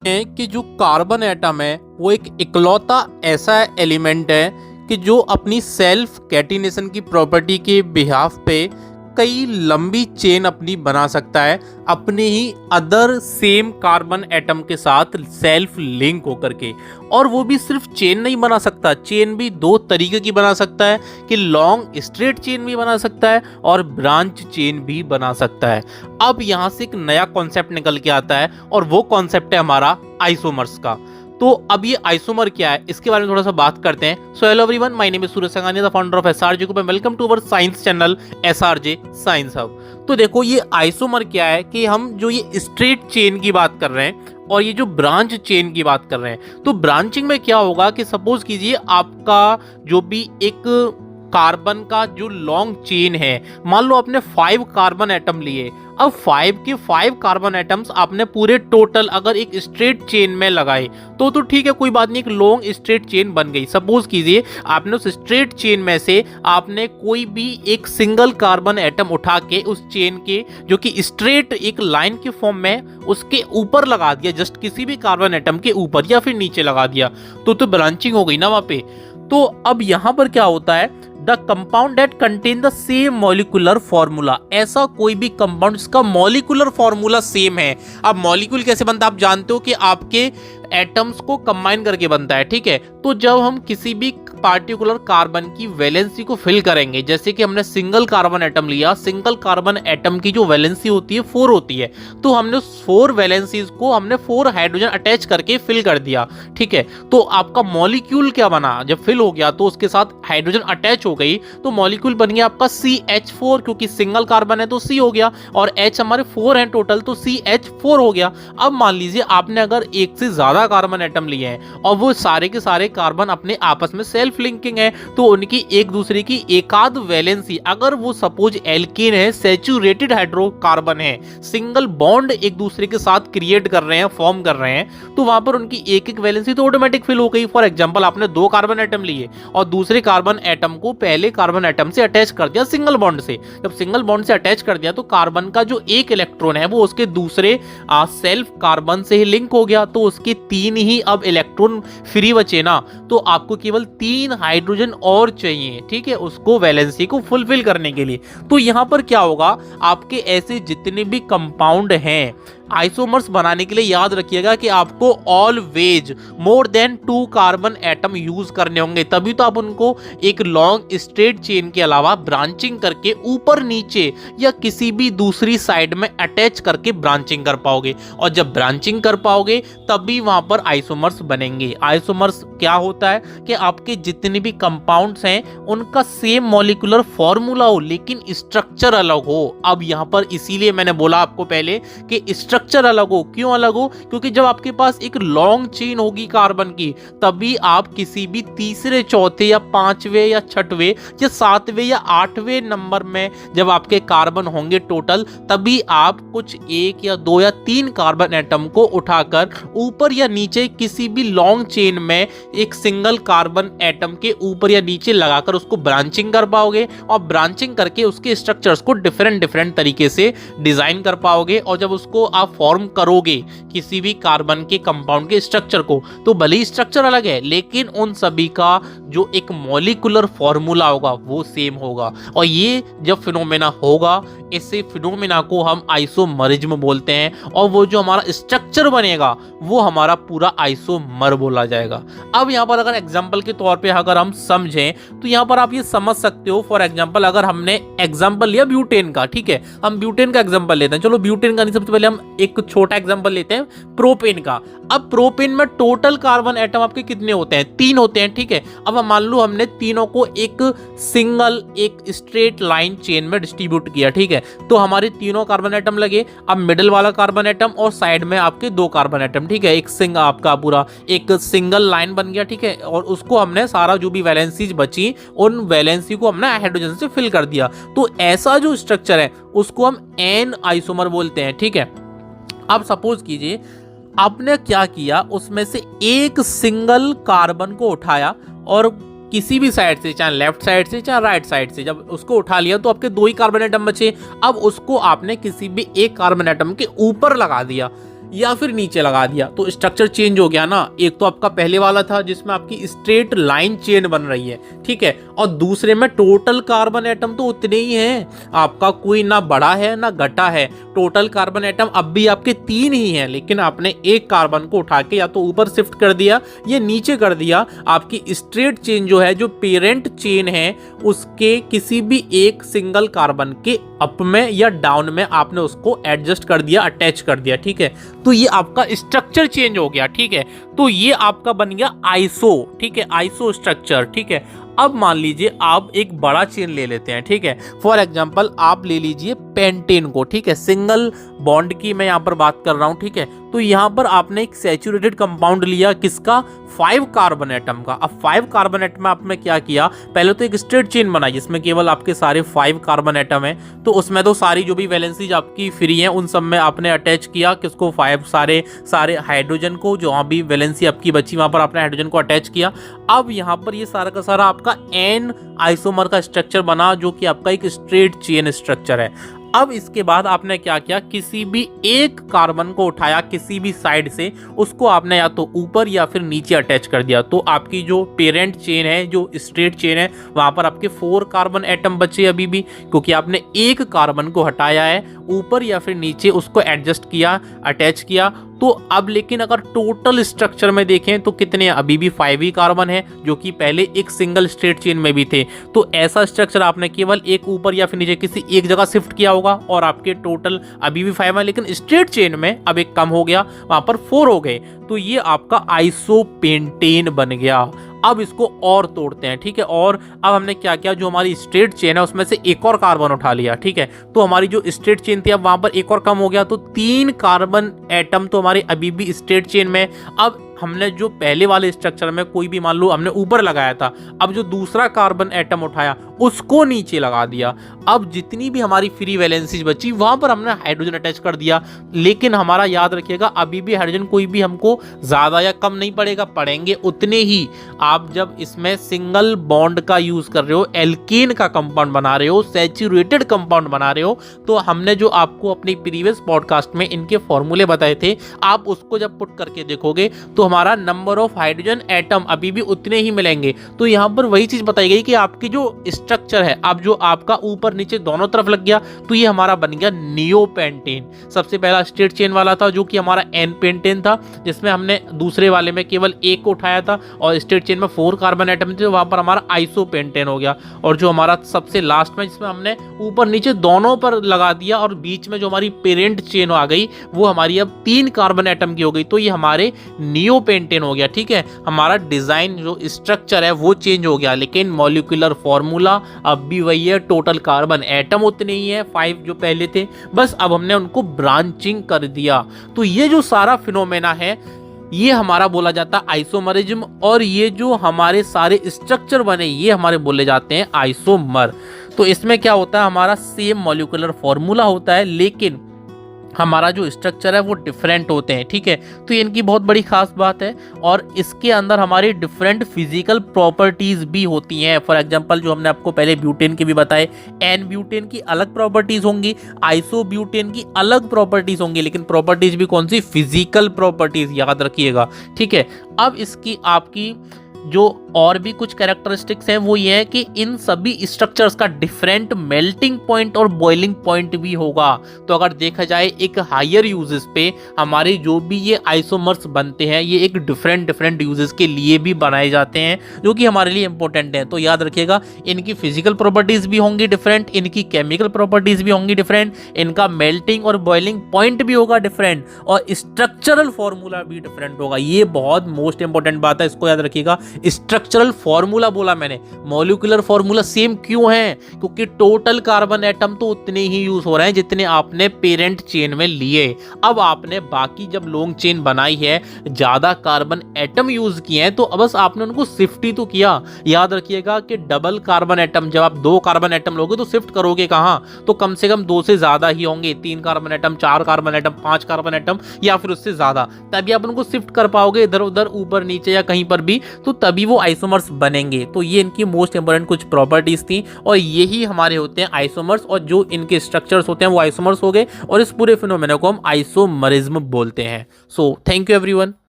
हैं कि जो कार्बन एटम है वो एक इकलौता ऐसा एलिमेंट है कि जो अपनी सेल्फ कैटिनेशन की प्रॉपर्टी के बिहाफ पे कई लंबी चेन अपनी बना सकता है अपने ही अदर सेम कार्बन एटम के साथ सेल्फ लिंक होकर के। और वो भी सिर्फ चेन नहीं बना सकता, चेन भी दो तरीके की बना सकता है कि लॉन्ग स्ट्रेट चेन भी बना सकता है और ब्रांच चेन भी बना सकता है। अब यहाँ से एक नया कॉन्सेप्ट निकल के आता है और वो कॉन्सेप्ट है हमारा आइसोमर्स का। तो अब ये आइसोमर क्या है इसके बारे में थोड़ा सा बात करते हैं। So hello everyone, my name is Suraj Sangania, the founder of SRJ group, welcome to our science channel SRJ science hub. तो देखो ये आइसोमर क्या है कि हम जो ये स्ट्रेट चेन की बात कर रहे हैं और ये जो ब्रांच चेन की बात कर रहे हैं, तो ब्रांचिंग में क्या होगा कि सपोज कीजिए आपका जो भी एक कार्बन का जो लॉन्ग चेन है, मान लो आपने 5 कार्बन एटम लिए। अब 5 के 5 कार्बन एटम्स आपने पूरे टोटल अगर एक स्ट्रेट चेन में लगाए तो ठीक है, कोई बात नहीं, एक लॉन्ग स्ट्रेट चेन बन गई। सपोज कीजिए आपने उस स्ट्रेट चेन में से आपने कोई भी एक सिंगल कार्बन एटम उठा के उस चेन के जो कि स्ट्रेट एक लाइन के फॉर्म में उसके ऊपर लगा दिया, जस्ट किसी भी कार्बन एटम के ऊपर या फिर नीचे लगा दिया, तो ब्रांचिंग हो गई ना वहां पे। तो अब यहां पर क्या होता है, the compound that contain the same molecular formula, ऐसा कोई भी कंपाउंड जिसका मॉलिक्यूलर फॉर्मूला सेम है। अब मॉलिक्यूल कैसे बनता है आप जानते हो कि आपके एटम्स को कंबाइन करके बनता है, ठीक है। तो जब हम किसी भी पार्टिकुलर कार्बन की वैलेंसी को फिल करेंगे, जैसे कि हमने सिंगल कार्बन एटम लिया, सिंगल कार्बन एटम की जो वैलेंसी होती है 4 होती है, तो हमने उस 4 वैलेंसीज को हमने 4 हाइड्रोजन अटैच करके फिल कर दिया, ठीक है। तो आपका मॉलिक्यूल क्या बना, जब फिल हो गया तो उसके साथ हाइड्रोजन अटैच हो गई, तो मॉलिक्यूल बन गया आपका CH4, क्योंकि सिंगल कार्बन है तो C हो गया और H हमारे 4 हैं टोटल, तो CH4 हो गया। अब मान लीजिए आपने अगर एक से ज्यादा कार्बन एटम लिए हैं और वो सारे के सारे कार्बन अपने आपस में सेल्फ लिंकिंग है, तो उनकी एक दूसरे की एकाध वैलेंसी, अगर वो सपोज एल्केन है, सैचुरेटेड हाइड्रोकार्बन है, सिंगल बॉन्ड एक दूसरे के साथ क्रिएट कर रहे हैं, फॉर्म कर रहे हैं, तो वहां पर उनकी एक एक वैलेंसी तो ऑटोमेटिक फिल हो गई। फॉर एग्जांपल आपने 2 कार्बन एटम लिए और दूसरे कार्बन एटम को पहले कार्बन एटम से अटैच कर दिया सिंगल बॉन्ड से। जब सिंगल बॉन्ड से अटैच कर दिया तो कार्बन का जो एक इलेक्ट्रॉन है वो उसके दूसरे सेल्फ कार्बन से ही लिंक हो गया, तो उसके 3 ही अब इलेक्ट्रॉन फ्री बचे ना, तो आपको केवल 3 हाइड्रोजन और चाहिए, ठीक है, उसको वैलेंसी को फुलफिल करने के लिए। तो यहां पर क्या होगा, आपके ऐसे जितने भी कंपाउंड हैं आइसोमर्स बनाने के लिए याद रखिएगा कि आपको always more than 2 carbon atom use करने होंगे, तभी तो आप उनको एक लॉन्ग स्ट्रेट चेन के अलावा ब्रांचिंग करके ऊपर नीचे या किसी भी दूसरी साइड में अटैच करके ब्रांचिंग कर पाओगे। और जब ब्रांचिंग कर पाओगे तभी वहां पर आइसोमर्स बनेंगे। आइसोमर्स क्या होता है कि आपके जितने भी कंपाउंड्स हैं उनका सेम मॉलिक्यूलर फॉर्मूला हो लेकिन स्ट्रक्चर अलग हो। अब यहां पर इसीलिए मैंने बोला आपको पहले कि स्ट्रक्चर अलग हो। क्यों अलग हो? क्योंकि जब आपके पास एक लॉन्ग चेन होगी कार्बन की, तभी आप किसी भी तीसरे, चौथे या 5वें या 6वें या 7वें या 8वें नंबर में जब आपके कार्बन होंगे टोटल, तभी आप कुछ 1 या 2 या 3 कार्बन एटम को उठाकर ऊपर या नीचे किसी भी लॉन्ग चेन में एक सिंगल कार्बन एटम के ऊपर या नीचे लगाकर उसको ब्रांचिंग कर पाओगे और ब्रांचिंग करके उसके स्ट्रक्चर्स को डिफरेंट तरीके से डिजाइन कर पाओगे। और जब उसको आप फॉर्म करोगे किसी भी कार्बन के कंपाउंड के स्ट्रक्चर को, तो भले ही स्ट्रक्चर अलग है लेकिन उन सभी का जो एक मॉलिक्यूलर फॉर्मूला होगा वो सेम होगा। और ये जब फिनोमेना होगा, इसे फिनोमेना को हम आइसोमरिज्म बोलते हैं और वो जो हमारा स्ट्रक्चर बनेगा वो हमारा पूरा आइसोमर बोला जाएगा। अब यहाँ पर अगर एग्जांपल के तौर पे अगर हम समझें तो यहाँ पर आप ये समझ सकते हो। फॉर एग्जांपल अगर हमने एग्जांपल लिया ब्यूटेन का, ठीक है, हम ब्यूटेन का एग्जांपल लेते हैं। चलो ब्यूटेन का नहीं, सबसे पहले हम एक छोटा एग्जांपल लेते हैं प्रोपेन का। अब प्रोपेन में टोटल कार्बन एटम आपके कितने होते हैं? 3 होते हैं, ठीक है। अब मान लो हमने तीनों को एक सिंगल एक स्ट्रेट लाइन चेन में डिस्ट्रीब्यूट किया, ठीक है, तो हमारे तीनों कार्बन एटम लगे। अब मिडिल वाला कार्बन एटम और साइड में आपके 2 कार्बन एटम, ठीक है, एक सिंगल आपका पूरा एक सिंगल लाइन बन गया, ठीक है। और उसको हमने सारा जो भी वैलेंसीज बची उन वैलेंसी को हमने हाइड्रोजन से फिल कर दिया। तो ऐसा जो स्ट्रक्चर है उसको हम एन आइसोमर बोलते हैं, ठीक है। अब सपोज कीजिए आपने क्या किया, उसमें से एक सिंगल कार्बन को उठाया और किसी भी साइड से, चाहे लेफ्ट साइड से चाहे राइट साइड से, जब उसको उठा लिया तो आपके 2 ही कार्बन एटम बचे। अब उसको आपने किसी भी एक कार्बन एटम के ऊपर लगा दिया। या फिर नीचे लगा दिया तो स्ट्रक्चर चेंज हो गया ना। एक तो आपका पहले वाला था जिसमें आपकी स्ट्रेट लाइन चेन बन रही है, ठीक है, और दूसरे में टोटल कार्बन एटम तो उतने ही हैं, आपका कोई ना बढ़ा है ना घटा है। टोटल कार्बन एटम अब भी आपके 3 ही हैं, लेकिन आपने एक कार्बन को उठा के या तो ऊपर शिफ्ट कर दिया या नीचे कर दिया। आपकी स्ट्रेट चेन जो है, जो पेरेंट चेन है, उसके किसी भी एक सिंगल कार्बन के अप में या डाउन में आपने उसको एडजस्ट कर दिया, अटैच कर दिया, ठीक है। तो ये आपका स्ट्रक्चर चेंज हो गया, ठीक है। तो ये आपका बन गया आइसो, ठीक है, आइसो स्ट्रक्चर, ठीक है। अब मान लीजिए आप एक बड़ा चेन ले लेते हैं, ठीक है। फॉर एग्जांपल आप ले लीजिए पेंटेन को, ठीक है, सिंगल बॉन्ड की मैं यहाँ पर बात कर रहा हूँ, ठीक है। तो यहाँ पर आपने एक सैचुरेटेड कंपाउंड लिया, किसका, 5 कार्बन एटम का। अब 5 कार्बन एटम में आपने क्या किया, पहले तो एक स्ट्रेट चेन बनाई जिसमें केवल आपके सारे 5 कार्बन एटम है। तो उसमें तो सारी जो भी वैलेंसीज आपकी फ्री हैं उन सब में आपने अटैच किया किसको, 5 सारे हाइड्रोजन को, जो वहाँ भी वैलेंसी आपकी बची वहाँ पर आपने हाइड्रोजन को अटैच किया। अब यहाँ पर ये सारा का सारा आपका एन आइसोमर का स्ट्रक्चर बना, जो कि आपका एक स्ट्रेट चेन स्ट्रक्चर है। अब इसके बाद आपने क्या किया, किसी भी एक कार्बन को उठाया किसी भी साइड से, उसको आपने या तो ऊपर या फिर नीचे अटैच कर दिया। तो आपकी जो पेरेंट चेन है, जो स्ट्रेट चेन है, वहां पर आपके 4 कार्बन एटम बचे अभी भी, क्योंकि आपने एक कार्बन को हटाया है, ऊपर या फिर नीचे उसको एडजस्ट किया, अटैच किया। तो अब लेकिन अगर टोटल स्ट्रक्चर में देखें तो कितने, अभी भी 5 ही कार्बन है, जो कि पहले एक सिंगल स्ट्रेट चेन में भी थे। तो ऐसा स्ट्रक्चर आपने केवल एक ऊपर या फिर नीचे किसी एक जगह शिफ्ट किया होगा और आपके टोटल अभी भी 5 है, लेकिन स्ट्रेट चेन में अब एक कम हो गया, वहां पर 4 हो गए। तो ये आपका आइसोपेंटेन बन गया। अब इसको और तोड़ते हैं, ठीक है। और अब हमने क्या किया, जो हमारी स्ट्रेट चेन है उसमें से एक और कार्बन उठा लिया, ठीक है। तो हमारी जो स्ट्रेट चेन थी अब वहां पर एक और कम हो गया, तो 3 कार्बन एटम तो हमारे अभी भी स्ट्रेट चेन में। अब हमने जो पहले वाले स्ट्रक्चर में कोई भी मान लो हमने ऊपर लगाया था, अब जो दूसरा कार्बन एटम उठाया उसको नीचे लगा दिया। अब जितनी भी हमारी फ्री वैलेंसीज बची वहां पर हमने हाइड्रोजन अटैच कर दिया। लेकिन हमारा याद रखिएगा अभी भी हाइड्रोजन कोई भी हमको ज्यादा या कम नहीं पड़ेगा, पड़ेंगे उतने ही। आप जब इसमें सिंगल बॉन्ड का यूज कर रहे हो, एल्कीन का कंपाउंड बना रहे हो, सैचुरेटेड कंपाउंड बना रहे हो, तो हमने जो आपको अपनी प्रीवियस पॉडकास्ट में इनके फॉर्मूले बताए थे, आप उसको जब पुट करके देखोगे तो हमारा नंबर ऑफ हाइड्रोजन एटम अभी भी उतने ही मिलेंगे। तो यहाँ पर वही चीज बताई गई कि आपकी जो स्ट्रक्चर है, अब जो आपका ऊपर नीचे दोनों तरफ लग गया, तो ये हमारा बन गया नियोपेंटेन। सबसे पहला स्ट्रेट चेन वाला था जो कि हमारा एन पेंटेन था, जिसमें हमने दूसरे वाले में केवल एक को उठाया था और स्ट्रेट चेन में 4 कार्बन एटम थे, वहां पर हमारा आइसोपेंटेन हो गया। और जो हमारा सबसे लास्ट में जिसमें हमने ऊपर नीचे दोनों पर लगा दिया और बीच में जो हमारी पेरेंट चेन आ गई वो हमारी अब 3 कार्बन एटम की हो गई, तो ये हमारे नियोपेंटेन हो गया, ठीक है। हमारा डिजाइन जो स्ट्रक्चर है वो चेंज हो गया, लेकिन मॉलिक्यूलर फॉर्मूला अब भी वही है, टोटल कार्बन एटम उतने ही है 5 जो पहले थे, बस अब हमने उनको ब्रांचिंग कर दिया। तो ये जो सारा फिनोमेना है ये हमारा बोला जाता है आइसोमरिज्म, और ये जो हमारे सारे स्ट्रक्चर बने ये हमारे बोले जाते हैं आइसोमर। तो इसमें क्या होता है, हमारा सेम मॉलिक्यूलर फॉर्मूला होता है, लेकिन हमारा जो स्ट्रक्चर है वो डिफरेंट होते हैं, ठीक है। तो ये इनकी बहुत बड़ी खास बात है, और इसके अंदर हमारी डिफरेंट फिजिकल प्रॉपर्टीज भी होती हैं। फॉर एग्जांपल जो हमने आपको पहले ब्यूटेन के भी बताए, एन ब्यूटेन की अलग प्रॉपर्टीज होंगी, आइसो ब्यूटेन की अलग प्रॉपर्टीज होंगी, लेकिन प्रॉपर्टीज भी कौन सी, फिजिकल प्रॉपर्टीज, याद रखिएगा, ठीक है। अब इसकी आपकी जो और भी कुछ कैरेक्टरिस्टिक्स हैं वो ये है कि इन सभी स्ट्रक्चर्स का डिफरेंट मेल्टिंग पॉइंट और बॉइलिंग पॉइंट भी होगा। तो अगर देखा जाए एक हायर यूजेस पे हमारे जो भी ये आइसोमर्स बनते हैं ये एक डिफरेंट यूजेस के लिए भी बनाए जाते हैं, जो कि हमारे लिए इंपॉर्टेंट है। तो याद रखिएगा इनकी फिजिकल प्रॉपर्टीज भी होंगी डिफरेंट, इनकी केमिकल प्रॉपर्टीज भी होंगी डिफरेंट, इनका मेल्टिंग और बॉइलिंग पॉइंट भी होगा डिफरेंट, और स्ट्रक्चरल फॉर्मूला भी डिफरेंट होगा। ये बहुत मोस्ट इंपॉर्टेंट बात है, इसको याद रखिएगा। स्ट्रक्चरल फॉर्मूला बोला मैंने, मॉलिक्यूलर फॉर्मूला सेम क्यों है, क्योंकि टोटल कार्बन एटम तो उतने ही यूज हो रहे हैं जितने आपने पेरेंट चेन में लिए। अब आपने बाकी जब लॉन्ग चेन बनाई है, ज्यादा कार्बन एटम यूज किए हैं, तो अब बस आपने उनको शिफ्ट ही तो किया। याद रखिएगा कि डबल कार्बन एटम, जब आप 2 कार्बन एटम लोगे तो शिफ्ट करोगे कहां, तो कम से कम 2 से ज्यादा ही होंगे, 3 carbon atom, 4 carbon atom, 5 carbon atom या फिर उससे ज्यादा, तभी आप उनको शिफ्ट कर पाओगे इधर उधर ऊपर नीचे या कहीं पर भी, तो तभी वो आइसोमर्स बनेंगे। तो ये इनकी मोस्ट इंपॉर्टेंट कुछ प्रॉपर्टीज थी और यही हमारे होते हैं आइसोमर्स, और जो इनके स्ट्रक्चर्स होते हैं वो आइसोमर्स हो गए और इस पूरे फिनोमेना को हम आइसोमरिज्म बोलते हैं। So thank you everyone.